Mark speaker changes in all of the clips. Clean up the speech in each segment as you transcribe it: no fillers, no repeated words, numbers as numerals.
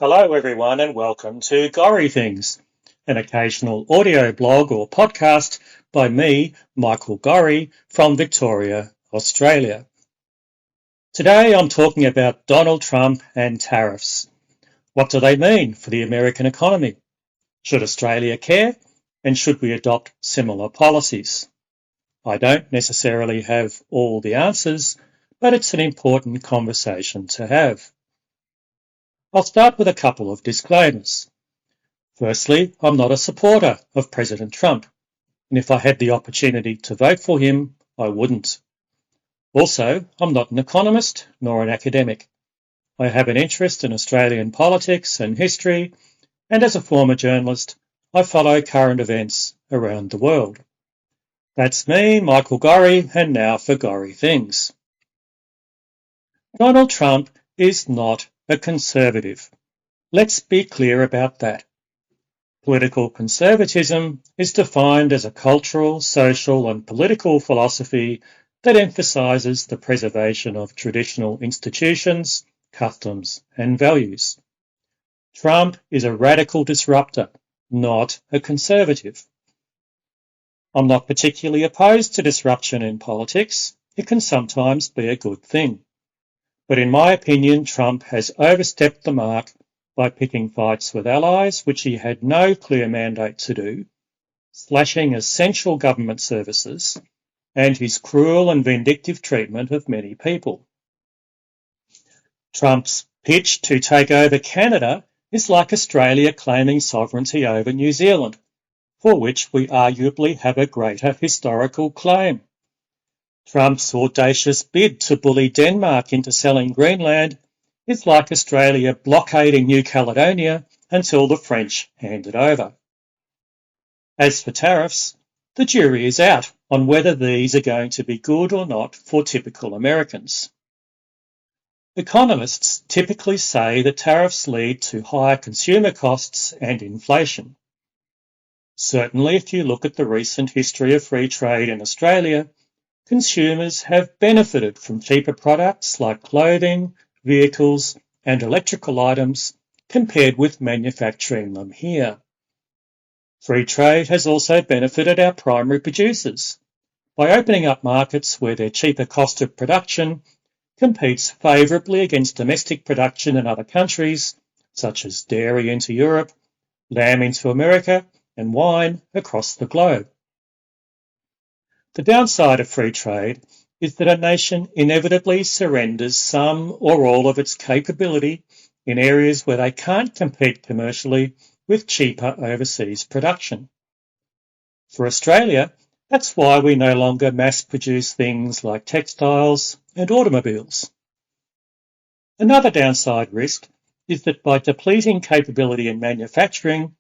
Speaker 1: Hello everyone and welcome to Gory Things, an occasional audio blog or podcast by me, Michael Gorry, from Victoria, Australia. Today I'm talking about Donald Trump and tariffs. What do they mean for the American economy? Should Australia care? And should we adopt similar policies? I don't necessarily have all the answers, but it's an important conversation to have. I'll start with a couple of disclaimers. Firstly, I'm not a supporter of President Trump, and if I had the opportunity to vote for him, I wouldn't. Also, I'm not an economist nor an academic. I have an interest in Australian politics and history, and as a former journalist, I follow current events around the world. That's me, Michael Gorry, and now for Gory Things. Donald Trump is not a conservative. Let's be clear about that. Political conservatism is defined as a cultural, social and political philosophy that emphasises the preservation of traditional institutions, customs and values. Trump is a radical disruptor, not a conservative. I'm not particularly opposed to disruption in politics. It can sometimes be a good thing. But in my opinion, Trump has overstepped the mark by picking fights with allies, which he had no clear mandate to do, slashing essential government services, and his cruel and vindictive treatment of many people. Trump's pitch to take over Canada is like Australia claiming sovereignty over New Zealand, for which we arguably have a greater historical claim. Trump's audacious bid to bully Denmark into selling Greenland is like Australia blockading New Caledonia until the French hand it over. As for tariffs, the jury is out on whether these are going to be good or not for typical Americans. Economists typically say that tariffs lead to higher consumer costs and inflation. Certainly, if you look at the recent history of free trade in Australia, consumers have benefited from cheaper products like clothing, vehicles and electrical items compared with manufacturing them here. Free trade has also benefited our primary producers by opening up markets where their cheaper cost of production competes favourably against domestic production in other countries, such as dairy into Europe, lamb into America and wine across the globe. The downside of free trade is that a nation inevitably surrenders some or all of its capability in areas where they can't compete commercially with cheaper overseas production. For Australia, that's why we no longer mass produce things like textiles and automobiles. Another downside risk is that by depleting capability in manufacturing,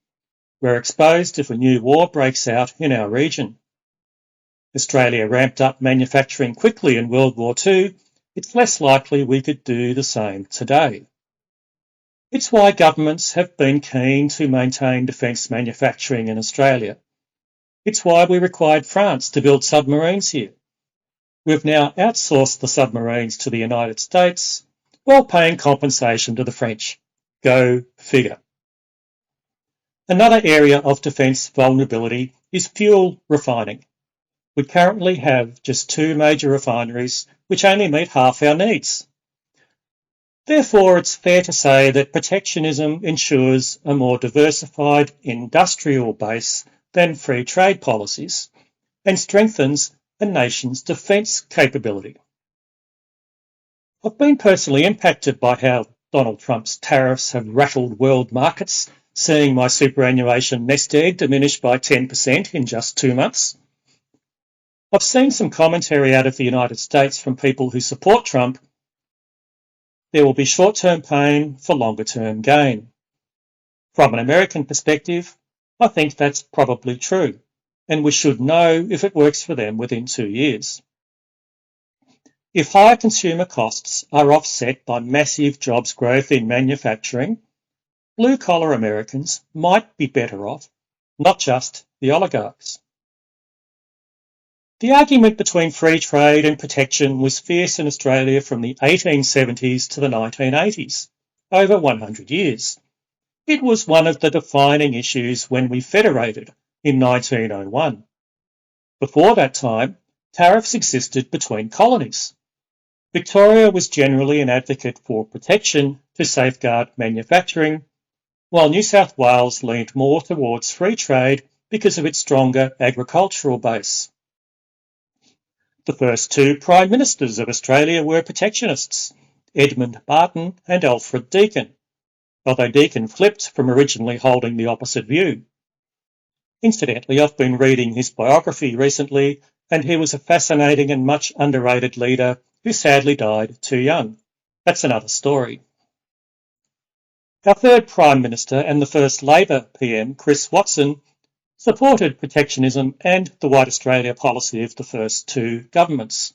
Speaker 1: we're exposed if a new war breaks out in our region. Australia ramped up manufacturing quickly in World War II, it's less likely we could do the same today. It's why governments have been keen to maintain defence manufacturing in Australia. It's why we required France to build submarines here. We've now outsourced the submarines to the United States while paying compensation to the French. Go figure. Another area of defence vulnerability is fuel refining. We currently have just 2 major refineries which only meet half our needs. Therefore, it's fair to say that protectionism ensures a more diversified industrial base than free trade policies and strengthens a nation's defence capability. I've been personally impacted by how Donald Trump's tariffs have rattled world markets, seeing my superannuation nest egg diminish by 10% in just 2 months. I've seen some commentary out of the United States from people who support Trump. There will be short-term pain for longer-term gain. From an American perspective, I think that's probably true, and we should know if it works for them within 2 years. If higher consumer costs are offset by massive jobs growth in manufacturing, blue-collar Americans might be better off, not just the oligarchs. The argument between free trade and protection was fierce in Australia from the 1870s to the 1980s, over 100 years, It was one of the defining issues when we federated in 1901. Before that time, tariffs existed between colonies. Victoria was generally an advocate for protection to safeguard manufacturing, while New South Wales leaned more towards free trade because of its stronger agricultural base. The first two Prime Ministers of Australia were protectionists, Edmund Barton and Alfred Deakin, although Deakin flipped from originally holding the opposite view. Incidentally, I've been reading his biography recently, and he was a fascinating and much underrated leader who sadly died too young. That's another story. Our third Prime Minister and the first Labor PM, Chris Watson, supported protectionism and the White Australia policy of the first two governments.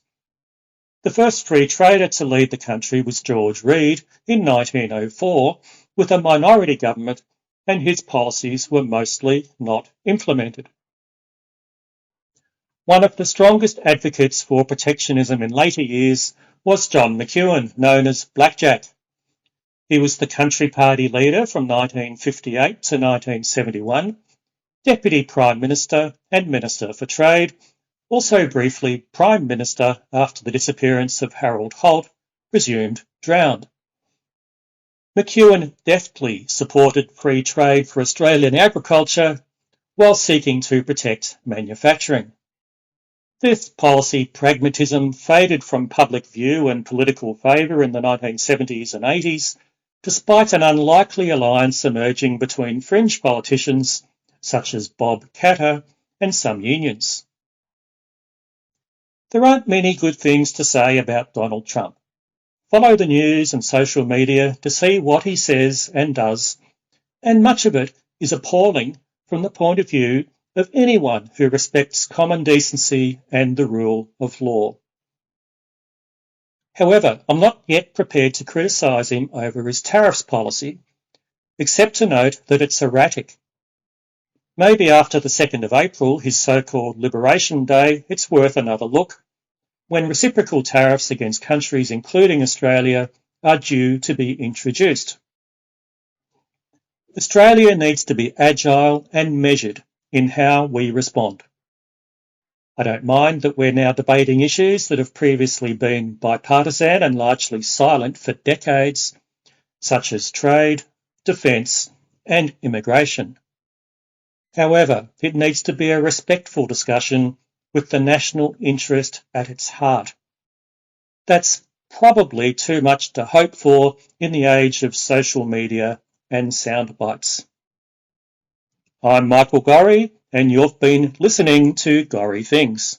Speaker 1: The first free trader to lead the country was George Reid in 1904 with a minority government, and his policies were mostly not implemented. One of the strongest advocates for protectionism in later years was John McEwen, known as Blackjack. He was the Country Party leader from 1958 to 1971, Deputy Prime Minister and Minister for Trade, also briefly Prime Minister after the disappearance of Harold Holt, presumed drowned. McEwen deftly supported free trade for Australian agriculture while seeking to protect manufacturing. This policy pragmatism faded from public view and political favour in the 1970s and 80s, despite an unlikely alliance emerging between fringe politicians such as Bob Katter and some unions. There aren't many good things to say about Donald Trump. Follow the news and social media to see what he says and does, and much of it is appalling from the point of view of anyone who respects common decency and the rule of law. However, I'm not yet prepared to criticise him over his tariffs policy, except to note that it's erratic. Maybe after the 2nd of April, his so-called Liberation Day, it's worth another look, when reciprocal tariffs against countries including Australia are due to be introduced. Australia needs to be agile and measured in how we respond. I don't mind that we're now debating issues that have previously been bipartisan and largely silent for decades, such as trade, defence and immigration. However, it needs to be a respectful discussion with the national interest at its heart. That's probably too much to hope for in the age of social media and sound bites. I'm Michael Gorry, and you've been listening to Gorry Things.